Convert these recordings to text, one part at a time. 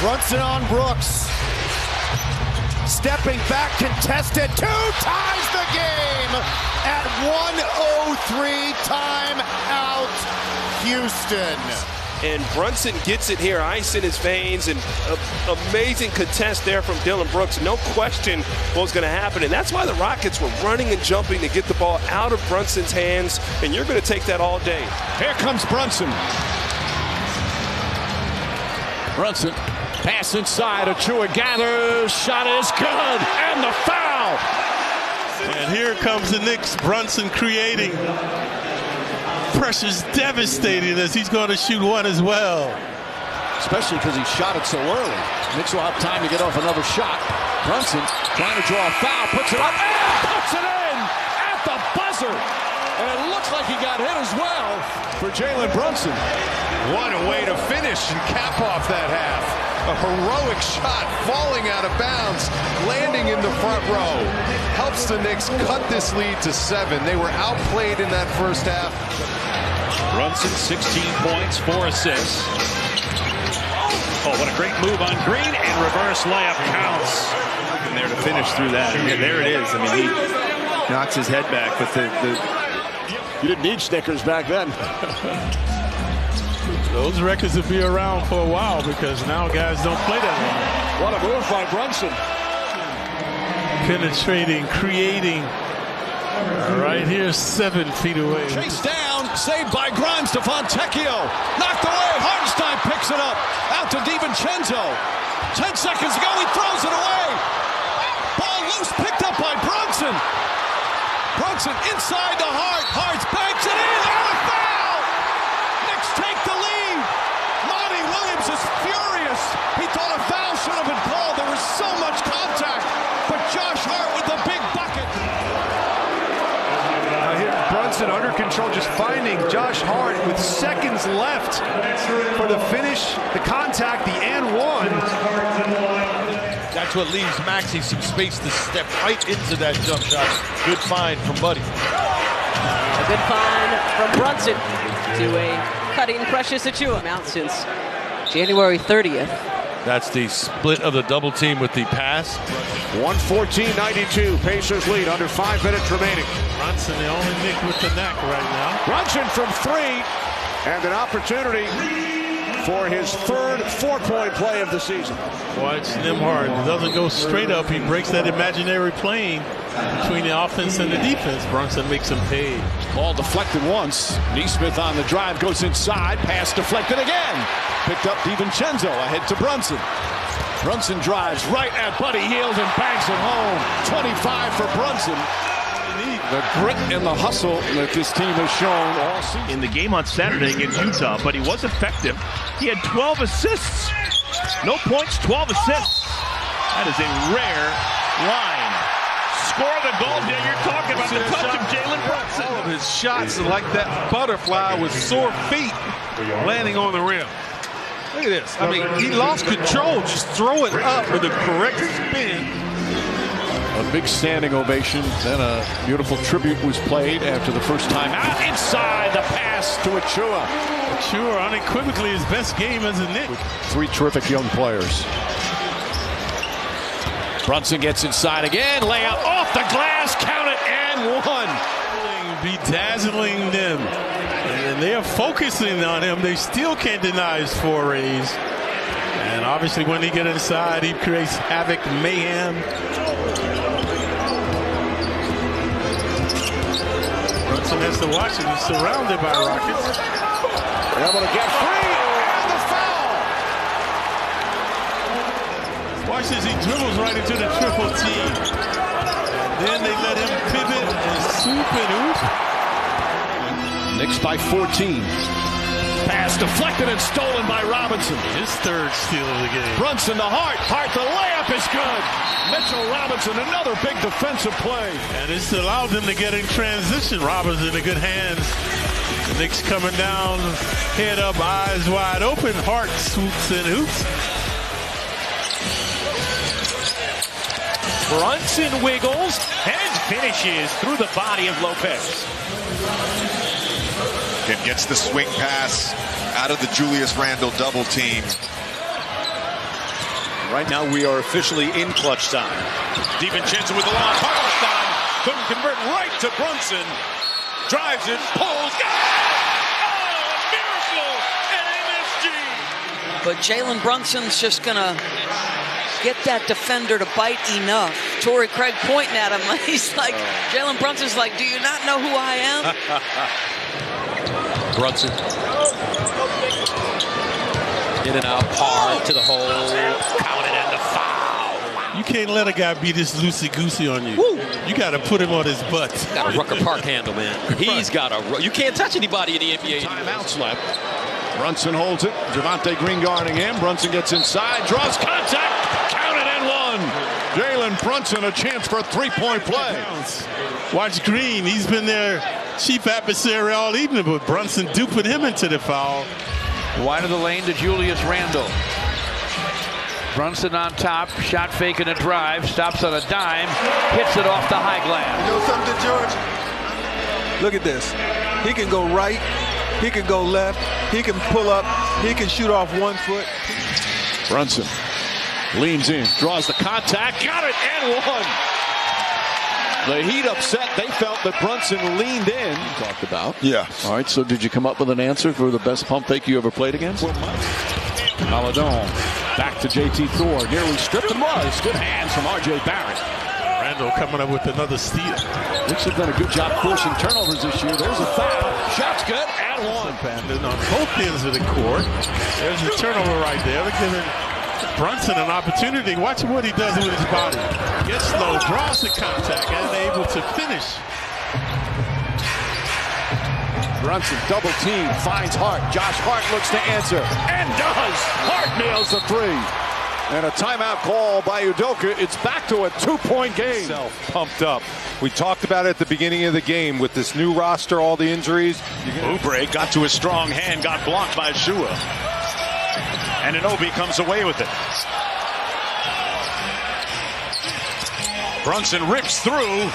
Brunson on Brooks. Stepping back, contested, 2 ties the game at 1:03 timeout, Houston. And Brunson gets it here, ice in his veins, and amazing contest there from Dillon Brooks. No question what was going to happen, and that's why the Rockets were running and jumping to get the ball out of Brunson's hands, and you're going to take that all day. Here comes Brunson. Brunson, pass inside, Achua gathers, shot is good, and the foul! And here comes the Knicks, Brunson creating. Pressure's devastating as he's going to shoot one as well. Especially because he shot it so early. Knicks will have time to get off another shot. Brunson trying to draw a foul, puts it up, and puts it in at the buzzer. And it looks like he got hit as well for Jalen Brunson. What a way to finish and cap off that half. A heroic shot falling out of bounds, landing in the front row. Helps the Knicks cut this lead to 7. They were outplayed in that first half. Brunson, 16 points, 4 assists. Oh, what a great move on Green, and reverse layup counts. And there to finish through that. And there it is. I mean, he knocks his head back, but You didn't need Snickers back then. Those records will be around for a while because now guys don't play that long. What a move by Brunson. Penetrating, creating. Right here, 7 feet away. Chased down, saved by Grimes to Fontecchio. Knocked away, Hartenstein picks it up. Out to DiVincenzo. 10 seconds to go, he throws it away. Ball loose, picked up by Brunson. Brunson inside the Hart. Hart's banks it in, and a foul! Knicks take the lead. Monty Williams is furious. He thought a foul should have been called. There was so much contact. But Josh Hart with the big bucket. Brunson under control, just finding Josh Hart with seconds left for the finish, the contact, the and one. That's what leaves Maxey some space to step right into that jump shot. Good find from Buddy. A good find from Brunson to a cutting Precious Achua. Out since January 30th. That's the split of the double team with the pass. 114-92, Pacers lead, under 5 minutes remaining. Brunson, the only Knick with the knack right now. Brunson from 3, and an opportunity for his third 4-point play of the season. Watch Nembhard, doesn't go straight up. He breaks that imaginary plane between the offense and the defense. Brunson makes him pay. Ball deflected once. Neesmith on the drive, goes inside. Pass deflected again. Picked up DiVincenzo ahead to Brunson. Brunson drives right at Buddy Hield and banks it home. 25 for Brunson. The grit and the hustle that this team has shown all season. in the game on Saturday against Utah, but he was effective. He had 12 assists. No points, 12 assists. That is a rare line. Score the goal, Jay. You're talking about the touch of Jalen Brunson. All of his shots are like that butterfly with sore feet landing on the rim. Look at this. I mean, he lost control. Just throw it up with the correct spin. A big standing ovation. Then a beautiful tribute was played after the first time out. Inside the pass to Achua. Achua unequivocally his best game as a Knick. With 3 terrific young players. Brunson gets inside again. Layup off the glass. Count it and 1. Bedazzling them. And they are focusing on him. They still can't deny his forays. And obviously when he gets inside, he creates havoc, mayhem. Brunson has to watch it. He's surrounded by Rockets. They're able to get free, and the foul. Watch as he dribbles right into the triple team. And then they let him pivot and swoop and hoop. Knicks by 14. Pass deflected and stolen by Robinson. His third steal of the game. Brunson the Hart. Hart, the layup is good. Mitchell Robinson, another big defensive play. And it's allowed them to get in transition. Robinson in good hands. The Knicks coming down, head up, eyes wide open. Hart swoops and hoops. Brunson wiggles and finishes through the body of Lopez. And gets the swing pass out of the Julius Randle double team. Right now we are officially in clutch time. DiVincenzo with the lob. Hartenstein couldn't convert right to Brunson. Drives it, pulls. Oh, a miracle at MSG. But Jalen Brunson's just going to get that defender to bite enough. Torrey Craig pointing at him. He's like, Jalen Brunson's like, do you not know who I am? Brunson. In and out, hard to the hole. Counted and the foul. You can't let a guy be this loosey-goosey on you. Woo. You got to put him on his butt. Got a Rucker Park handle, man. He's got a... You can't touch anybody in the NBA. Timeouts left. Brunson holds it. Javonte Green guarding him. Brunson gets inside, draws contact. Counted and one. Jalen Brunson, a chance for a three-point play. Watch Green. He's been their chief adversary all evening, but Brunson duping him into the foul. Wide of the lane to Julius Randle. Brunson on top, shot fake and a drive, stops on a dime, hits it off the high glass. You know something, George? Look at this. He can go right, he can go left, he can pull up, he can shoot off 1 foot. Brunson leans in, draws the contact, got it, and one. The Heat upset. They felt that Brunson leaned in. Talked about. Yeah. All right, so did you come up with an answer for the best pump fake you ever played against? Maladon back to JT Thor. Nearly stripped and was. Good hands from R.J. Barrett. Randall coming up with another steal. Knicks have done a good job forcing turnovers this year. There's a foul. Shot's good. And one. On both ends of the court. There's a turnover right there. They're giving Brunson an opportunity. Watch what he does with his body. Gets low, draws the contact, and able to finish. Brunson double team, finds Hart. Josh Hart looks to answer and does. Hart nails the three. And a timeout call by Udoka. It's back to a 2-point game. Pumped up. We talked about it at the beginning of the game with this new roster, all the injuries. Oubre got to a strong hand, got blocked by Shua. And Anunoby comes away with it. Brunson rips through.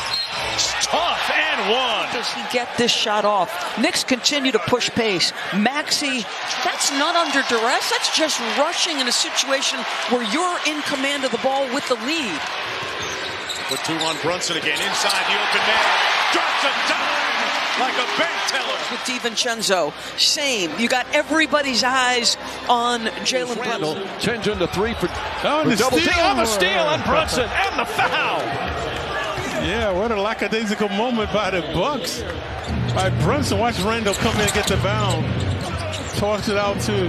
Tough and one. Does he get this shot off? Knicks continue to push pace. Maxey, that's not under duress. That's just rushing in a situation where you're in command of the ball with the lead. Put 2 on Brunson again. Inside the open man. Drops a dime like a bank teller. With DiVincenzo, same. You got everybody's eyes on Jalen Brunson. Turns into three for the double steal. team. On the steal on Brunson and the foul. Yeah, what a lackadaisical moment by the Bucks. By Brunson. Watch Randall come in and get the bound. Toss it out to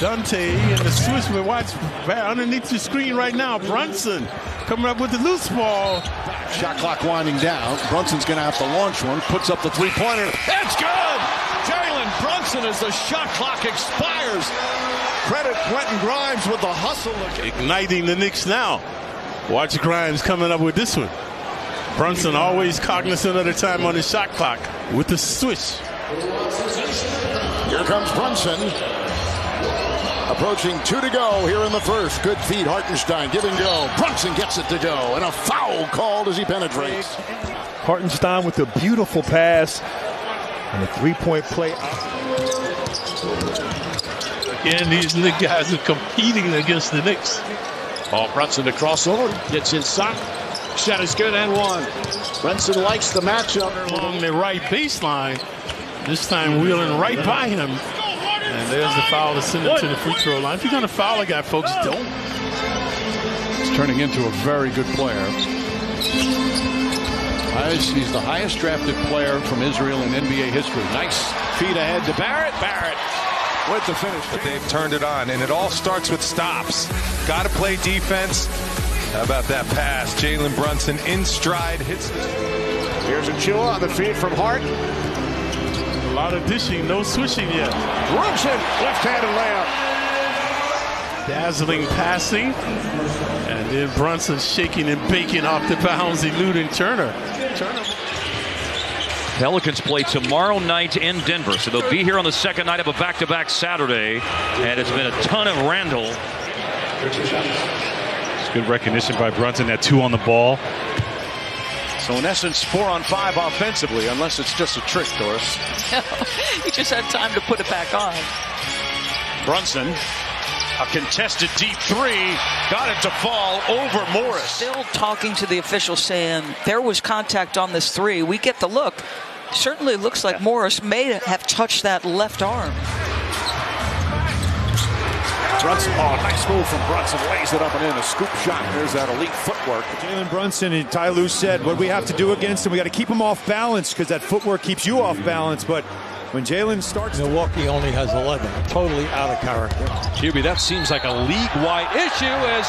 Dante and the switch. But watch underneath the screen right now. Brunson coming up with the loose ball. Shot clock winding down. Brunson's going to have to launch one. Puts up the three-pointer. It's good! Jalen Brunson as the shot clock expires. Credit Quentin Grimes with the hustle. Igniting the Knicks now. Watch Grimes coming up with this one. Brunson always cognizant of the time on his shot clock with the switch. Here comes Brunson. Approaching 2 to go here in the first. Good feed, Hartenstein. Give and go. Brunson gets it to go. And a foul called as he penetrates. Hartenstein with a beautiful pass and a three-point play. Again, these guys are competing against the Knicks. Oh, Brunson to crossover. Gets inside. Shot is good and one. Brunson likes the matchup. Along the right baseline. This time wheeling right by him. And there's the foul to send him to the free throw line. If you're going to foul a guy, folks, don't. He's turning into a very good player. He's the highest drafted player from Israel in NBA history. Nice feed ahead to Barrett. Barrett with the finish. But they've turned it on, and it all starts with stops. Got to play defense. How about that pass? Jalen Brunson in stride hits the... Here's Achua on the feed from Hart. A lot of dishing, no switching yet. Brunson, left-handed layup. Dazzling passing. And then Brunson shaking and baking off the bounds, eluding Turner. Pelicans play tomorrow night in Denver, so they'll be here on the second night of a back-to-back Saturday, and it's been a ton of Randall. It's good recognition by Brunson, that 2 on the ball. So in essence, 4 on 5 offensively, unless it's just a trick, Doris. He just had time to put it back on. Brunson A contested deep three. Got it to fall over Morris. Still talking to the official saying there was contact on this three. We get the look. Certainly looks like Morris may have touched that left arm. Brunson, nice move from Brunson. Lays it up and in. A scoop shot. There's that elite footwork. Jalen Brunson, and Ty Lue said, what we have to do against him, we got to keep him off balance because that footwork keeps you off balance. But when Jalen starts... Milwaukee only has 11. Totally out of character. QB, that seems like a league-wide issue as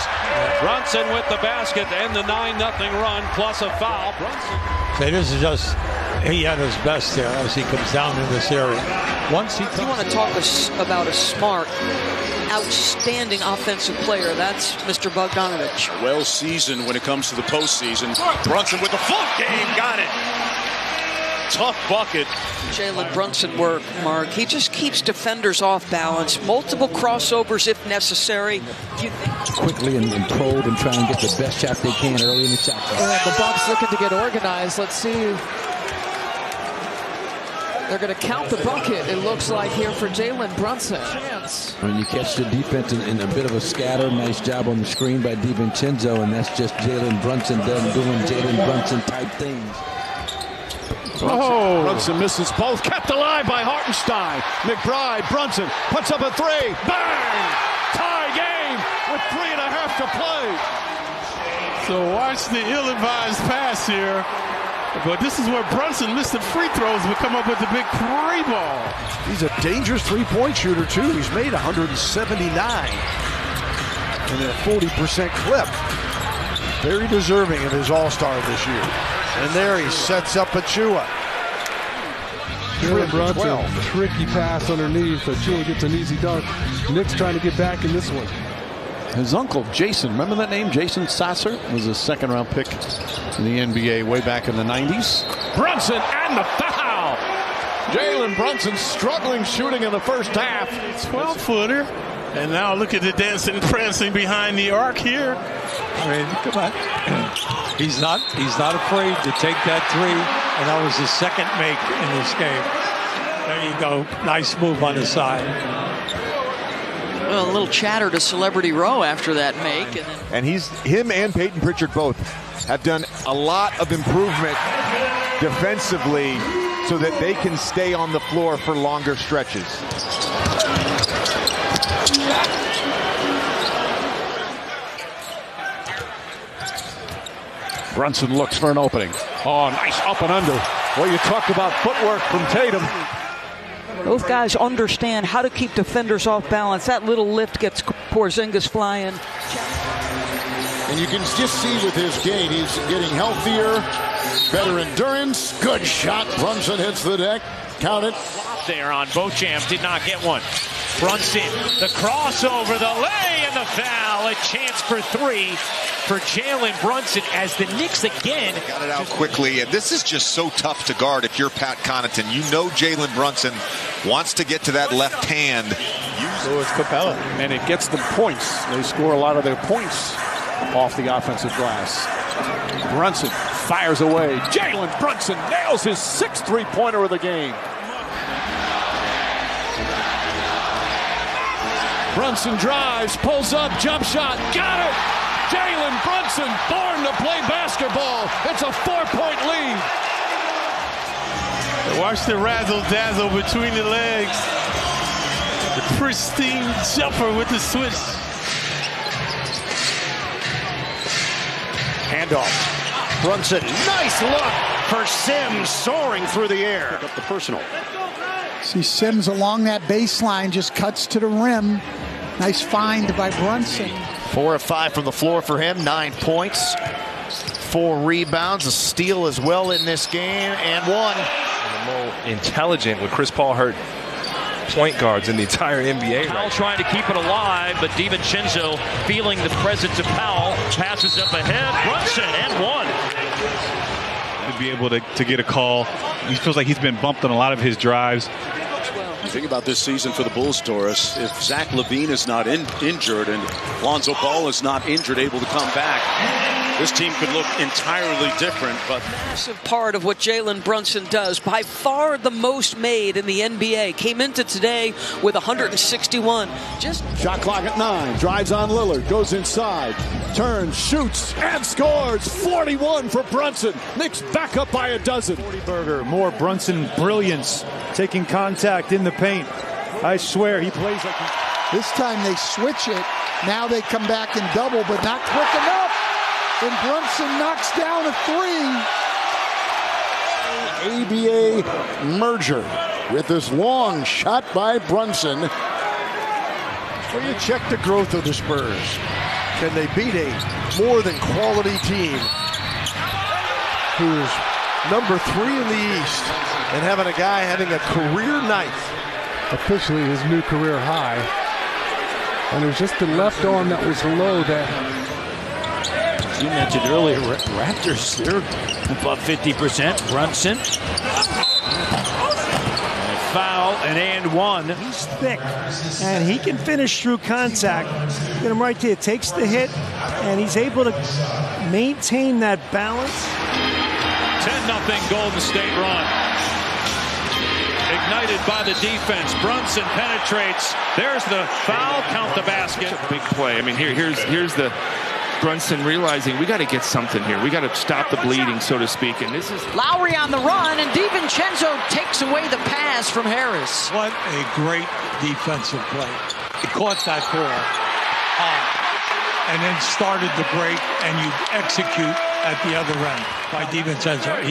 Brunson with the basket and the 9-0 run plus a foul. Brunson. Say, this is just... He had his best there as he comes down in this area. Once he... If you want to talk about a smart, outstanding offensive player, that's Mr. Bogdanovich. Well seasoned when it comes to the postseason. Brunson with the float game. Got it. Tough bucket. Jalen Brunson work, Mark. He just keeps defenders off balance. Multiple crossovers if necessary. Quickly and probe and try and get the best shot they can early in the shot. The Bucks looking to get organized. Let's see. They're going to count the bucket, it looks like, here for Jalen Brunson. When you catch the defense in a bit of a scatter, nice job on the screen by DiVincenzo, and that's just Jalen Brunson doing Jalen Brunson type things. Brunson misses both. Kept alive by Hartenstein. McBride, Brunson puts up a three. Bang! Tie game with 3.5 to play. So watch the ill-advised pass here. But this is where Brunson missed the free throws but come up with the big free ball. He's a dangerous three-point shooter, too. He's made 179 in a 40% clip. Very deserving of his All-Star this year. And there he sets up Achua. Jalen Brunson, tricky pass underneath. Achua gets an easy dunk. Knicks trying to get back in this one. His uncle, Jason, remember that name? Jason Sasser was a second-round pick in the NBA way back in the 90s. Brunson and the foul. Jalen Brunson struggling shooting in the first half. 12-footer. And now look at the dancing, prancing behind the arc here. I mean, come on. He's not afraid to take that three, and that was his second make in this game. There you go. Nice move on the side. Well, a little chatter to Celebrity Row after that make. And him and Peyton Pritchard both have done a lot of improvement defensively so that they can stay on the floor for longer stretches. Brunson looks for an opening. Oh, nice up and under. Well, you talked about footwork from Tatum. Both guys understand how to keep defenders off balance. That little lift gets Porzingis flying. And you can just see with his gait, he's getting healthier, better endurance. Good shot. Brunson hits the deck. Count it. There on Beauchamp, did not get one. Brunson, the crossover, the lay, and the foul. A chance for three for Jalen Brunson as the Knicks again. Got it out quickly, and this is just so tough to guard if you're Pat Connaughton. You know Jalen Brunson wants to get to that left hand. So is Capella. And it gets them points. They score a lot of their points off the offensive glass. Brunson fires away. Jalen Brunson nails his 6th three-pointer of the game. Brunson drives, pulls up, jump shot, got it! Jalen Brunson, born to play basketball. It's a 4-point lead. Watch the razzle-dazzle between the legs. The pristine jumper with the switch. Handoff. Brunson, nice look for Sims, soaring through the air. Pick up the personal. See Sims along that baseline, just cuts to the rim. Nice find by Brunson. 4 of 5 from the floor for him, 9 points, 4 rebounds, a steal as well in this game, and 1. More intelligent with Chris Paul hurt point guards in the entire NBA. Powell trying to keep it alive, but DiVincenzo feeling the presence of Powell, passes up ahead, Brunson, and 1. To be able to get a call. He feels like he's been bumped on a lot of his drives. You think about this season for the Bulls, Doris. If Zach LaVine is not injured and Lonzo Ball is not injured, able to come back, this team could look entirely different. But massive part of what Jalen Brunson does, by far the most made in the NBA, came into today with 161. Just shot clock at 9. Drives on Lillard, goes inside, turns, shoots, and scores. 41 for Brunson. Knicks back up by a dozen. 40-burger, more Brunson brilliance, taking contact in the paint. I swear he plays like this time they switch it. Now they come back and double, but not quick enough. And Brunson knocks down a 3. ABA merger with this long shot by Brunson. So you check the growth of the Spurs. Can they beat a more than quality team who's number 3 in the East and having a guy having a career night? Officially his new career high. And it was just the left arm that was low that... You mentioned earlier, Raptors, they're above 50%. Brunson. Foul and one. He's thick, and he can finish through contact. Get him right there. Takes the hit, and he's able to maintain that balance. 10-0 Golden State run. Ignited by the defense. Brunson penetrates. There's the foul. Count the basket. Big play. I mean, here's the Brunson realizing we got to get something here. We got to stop the bleeding, so to speak. And this is Lowry on the run, and DiVincenzo takes away the pass from Harris. What a great defensive play. He caught that ball and then started the break, and you execute at the other end by DiVincenzo.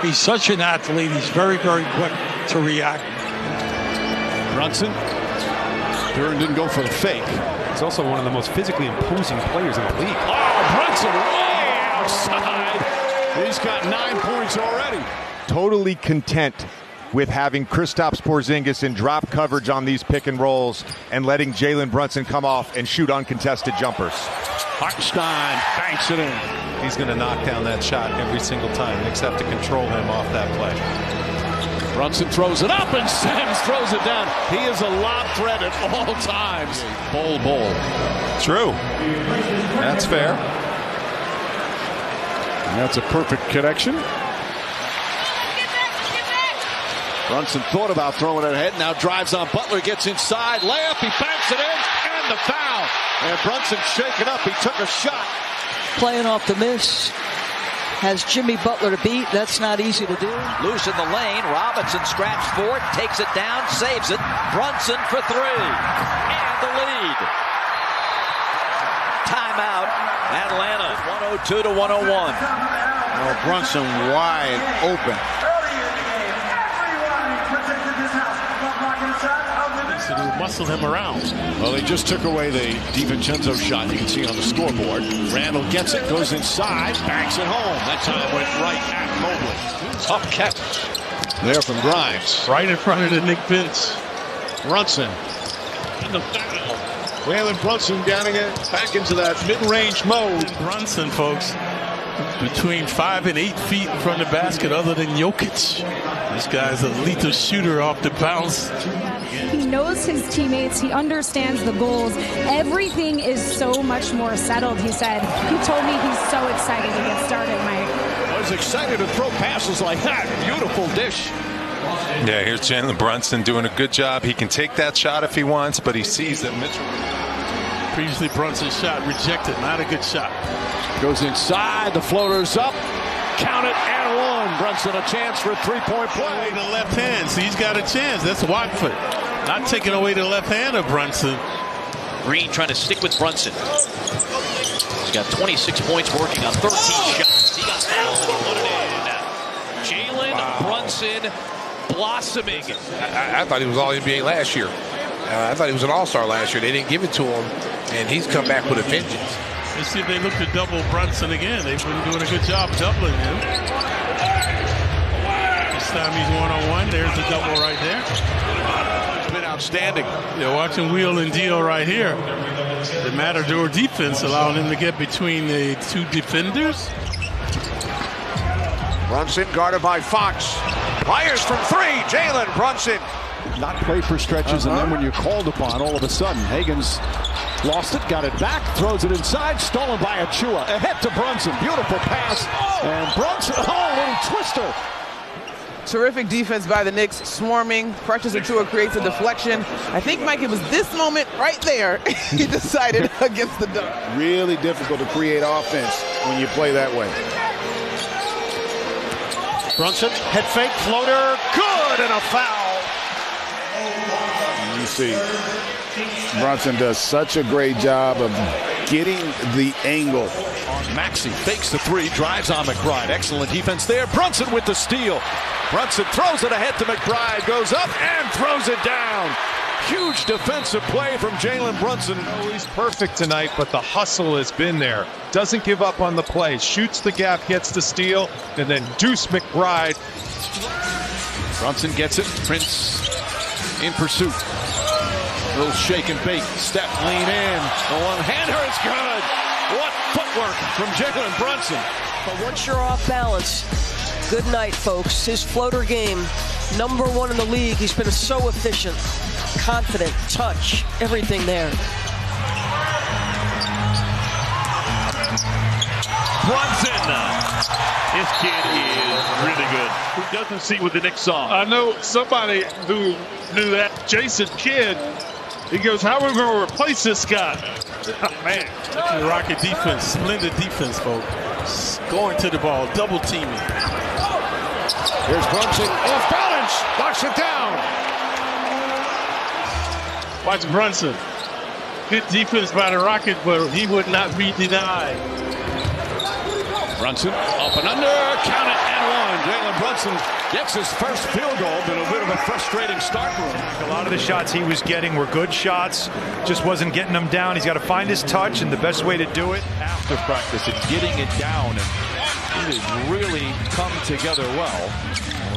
He's such an athlete. He's very, very quick to react. Brunson. Duran didn't go for the fake. He's also one of the most physically imposing players in the league. Oh, Brunson way outside. He's got 9 points already. Totally content with having Kristaps Porzingis in drop coverage on these pick and rolls and letting Jalen Brunson come off and shoot uncontested jumpers. Hartenstein banks it in. He's going to knock down that shot every single time. Knicks have to control him off that play. Brunson throws it up, and Sims throws it down. He is a lob threat at all times. Ball. True. That's fair. And that's a perfect connection. Brunson thought about throwing it ahead. Now drives on Butler, gets inside. Layup, he banks it in, and the foul. And Brunson shaken up. He took a shot. Playing off the miss. Has Jimmy Butler to beat. That's not easy to do. Loose in the lane. Robinson scraps for it, takes it down, saves it. Brunson for 3. And the lead. Timeout, Atlanta. 102 to 101. Oh, Brunson wide open. Muscle him around. Well, they just took away the DiVincenzo shot. You can see on the scoreboard. Randall gets it, goes inside, banks it home. That time went right at Mobley. Tough catch. There from Grimes. Right in front of the Knick bench. Brunson. And the foul. Jalen Brunson getting it back into that mid-range mode. Brunson, folks, between 5 and 8 feet from the basket other than Jokic. This guy's a lethal shooter off the bounce. He knows his teammates. He understands the goals. Everything is so much more settled, he said. He told me he's so excited to get started, Mike. I was excited to throw passes like that. Beautiful dish. Yeah, here's Jalen Brunson doing a good job. He can take that shot if he wants, but he sees that Mitchell. Previously, Brunson's shot rejected. Not a good shot. Goes inside. The floater's up. Count it and one. Brunson a chance for a three-point play. The left hand. So he's got a chance. That's Watford. Not taking away the left hand of Brunson. Green trying to stick with Brunson. He's got 26 points working on 13 shots. He got that one. He put it in. Jalen Brunson blossoming. I thought he was All-NBA last year. I thought he was an All-Star last year. They didn't give it to him, and he's come back with a vengeance. Let's see if they look to double Brunson again. They've been doing a good job doubling him. This time he's one-on-one. There's the double right there. It's been outstanding. They're watching Wheel and Deal right here. The Matador defense allowing him to get between the two defenders. Brunson guarded by Fox. Fires from 3. Jalen Brunson not play for stretches, and then when you're called upon, all of a sudden, Hagan's lost it, got it back, throws it inside, stolen by Achua. Ahead to Brunson, beautiful pass, and Brunson, little twister. Terrific defense by the Knicks, swarming. Precious Achua creates a deflection. I think, Mike, it was this moment right there he decided against the dunk. Really difficult to create offense when you play that way. Brunson, head fake, floater, good, and a foul. You see, Brunson does such a great job of getting the angle. Maxey fakes the three, drives on McBride. Excellent defense there. Brunson with the steal. Brunson throws it ahead to McBride, goes up and throws it down. Huge defensive play from Jalen Brunson. He's perfect tonight, but the hustle has been there. Doesn't give up on the play. Shoots the gap, gets the steal, and then Deuce McBride. Brunson gets it. Prince in pursuit. Little shake and bake. Step, lean in. The one-hander is good. What footwork from Jalen Brunson. But once you're off balance, good night, folks. His floater game, #1 in the league. He's been so efficient, confident, touch, everything there. Brunson. This kid is really good. Who doesn't see what the Knicks saw? I know somebody who knew that. Jason Kidd. He goes, how are we going to replace this guy? Oh, man. The Rocket defense, splendid defense, folks. Going to the ball, double teaming. Here's Brunson off balance, knocks it down. Watch Brunson. Good defense by the Rocket, but he would not be denied. Brunson up and under, count it and one. Jalen Brunson gets his first field goal, but a bit of a frustrating start for him. A lot of the shots he was getting were good shots, just wasn't getting them down. He's got to find his touch, and the best way to do it after practice and getting it down, and it has really come together well.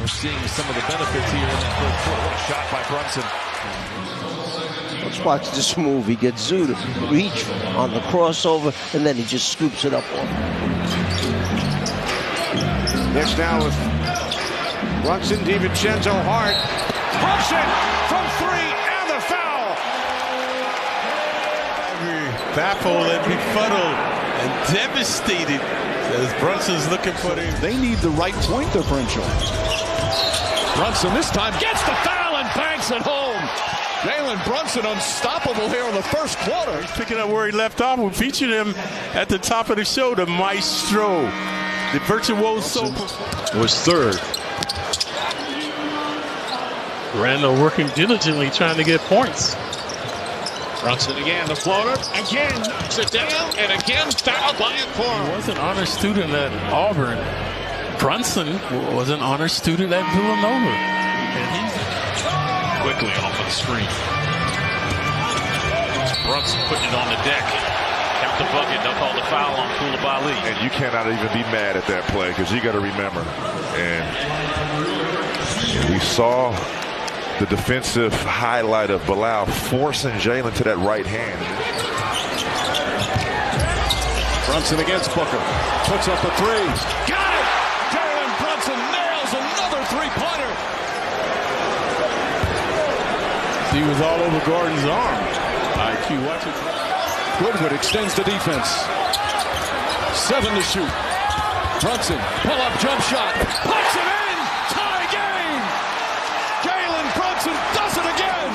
We're seeing some of the benefits here in that third quarter. What a shot by Brunson. Let's watch this move. He gets Zoo to reach on the crossover, and then he just scoops it up on him. Next now with Brunson, DiVincenzo, hard. Brunson from three, and the foul. Baffled and befuddled and devastated as Brunson's looking for him. They need the right point differential. Brunson this time gets the foul and banks it home. Jalen Brunson unstoppable here in the first quarter. He's picking up where he left off. We featured him at the top of the show, the maestro, the virtuoso. It was third. Randall working diligently trying to get points. Brunson again, the floater, again knocks it down, and again fouled by Akora. He was an honor student at Auburn. Brunson was an honor student at Villanova. And he's quickly off of the screen. Brunson putting it on the deck. Count the bucket. They'll call the foul on Koulibaly. And you cannot even be mad at that play because you got to remember. And we saw the defensive highlight of Bilal forcing Jalen to that right hand. Brunson against Booker. Puts up a three. Got it! Jalen Brunson nails another three-pointer. He was all over Gordon's arm. IQ, watch it. Goodwood extends the defense. 7 to shoot. Brunson, pull-up jump shot. Puts it in! Tie game! Jalen Brunson does it again!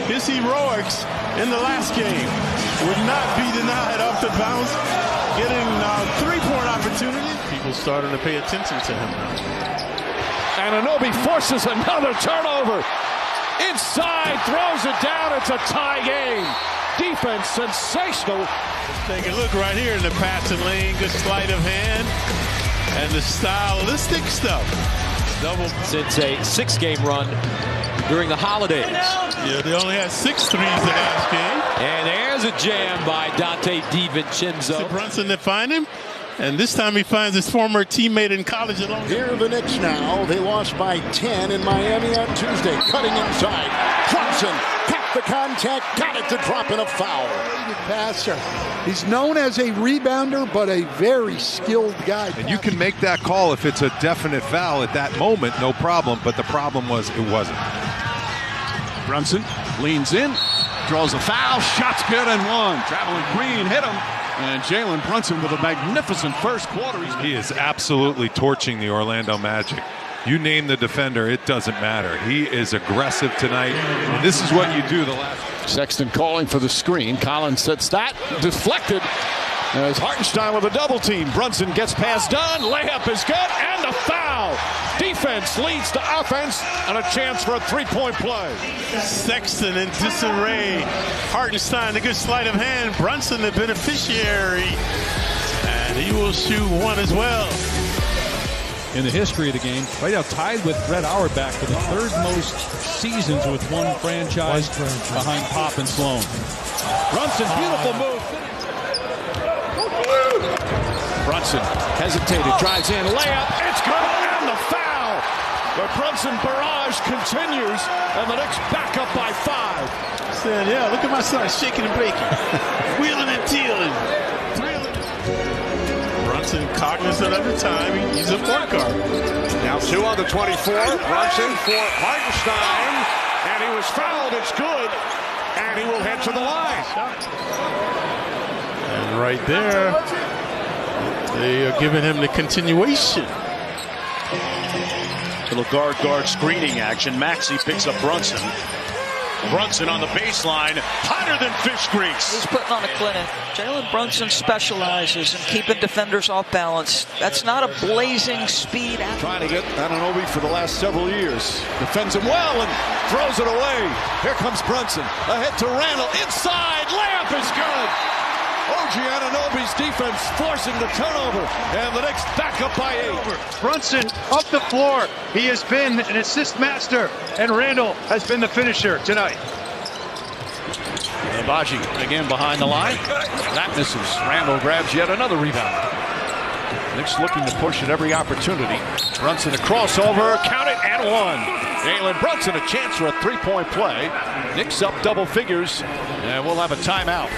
His heroics in the last game would not be denied off the bounce. Getting three-point opportunity. People starting to pay attention to him now. Anunoby forces another turnover. Inside, throws it down. It's a tie game. Defense sensational. Let's take a look right here in the passing lane. Good sleight of hand. And the stylistic stuff. Double. Since a 6-game run during the holidays. Yeah, they only had 6 threes the last game. And there's a jam by Dante DiVincenzo. Brunson to find him. And this time he finds his former teammate in college along. Here are the Knicks now. They lost by 10 in Miami on Tuesday. Cutting inside. Brunson kept the contact, got it to drop in a foul. Good passer. He's known as a rebounder, but a very skilled guy. And you can make that call if it's a definite foul at that moment, no problem. But the problem was it wasn't. Brunson leans in, draws a foul, shot's good and one. Traveling Green hit him, and Jalen Brunson with a magnificent first quarter. He is absolutely torching the Orlando Magic. You name the defender, it doesn't matter. He is aggressive tonight, and this is what you do the last. Sexton calling for the screen. Collins sets that, deflected. As Hartenstein with a double team. Brunson gets past Dunn. Layup is good, and a foul. Defense leads to offense, and a chance for a three-point play. Sexton in disarray. Hartenstein, a good sleight of hand. Brunson, the beneficiary. And he will shoot one as well. In the history of the game, right now tied with Fred Auerbach for the third most seasons with one franchise behind Pop and Sloan. Brunson, beautiful move. Brunson hesitated, drives in, layup, it's good, and the foul. The Brunson barrage continues, and the Knicks back up by 5. Said, yeah, look at my son shaking and breaking, wheeling and dealing. Brunson cognizant of the time, he's a point guard. Now 2 on the 24, Brunson for Hartenstein, and he was fouled, it's good, and he will head to the line. And right there, they are giving him the continuation. Little guard screening action. Maxey picks up Brunson. Brunson on the baseline, hotter than fish grease. He's putting on a clinic. Jalen Brunson specializes in keeping defenders off balance. That's not a blazing speed. Trying to get Anunoby for the last several years. Defends him well and throws it away. Here comes Brunson. Ahead to Randall. Inside. Layup is good. OG Anunoby's defense forcing the turnover, and the Knicks back up by 8. Brunson up the floor. He has been an assist master, and Randall has been the finisher tonight. Abaji again behind the line. That misses. Randall grabs yet another rebound. Knicks looking to push at every opportunity. Brunson a crossover, count it, and one. Jalen Brunson a chance for a three-point play. Knicks up double figures, and we'll have a timeout.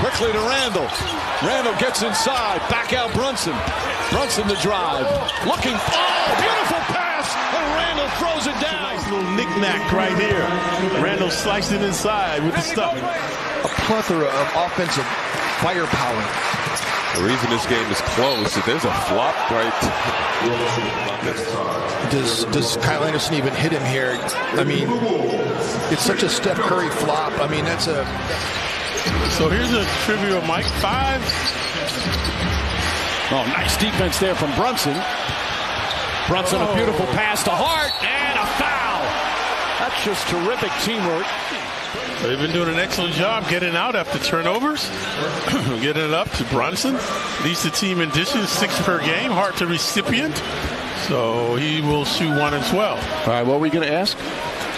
Quickly to Randall. Randall gets inside. Back out Brunson. Brunson the drive. Looking. Oh, beautiful pass. And Randall throws it down. Nice little knick-knack right here. Randall sliced it inside with the stuff. A plethora of offensive firepower. The reason this game is close is there's a flop right. Does Kyle Anderson even hit him here? I mean, it's such a Steph Curry flop. I mean, that's a... So here's a trivia, Mike. 5. Oh, nice defense there from Brunson. Brunson, a beautiful pass to Hart, and a foul. That's just terrific teamwork. They've been doing an excellent job getting out after turnovers. Getting it up to Brunson. Leads the team in dishes, 6 per game. Hart the recipient. So he will shoot 1 as well. All right, what were we going to ask?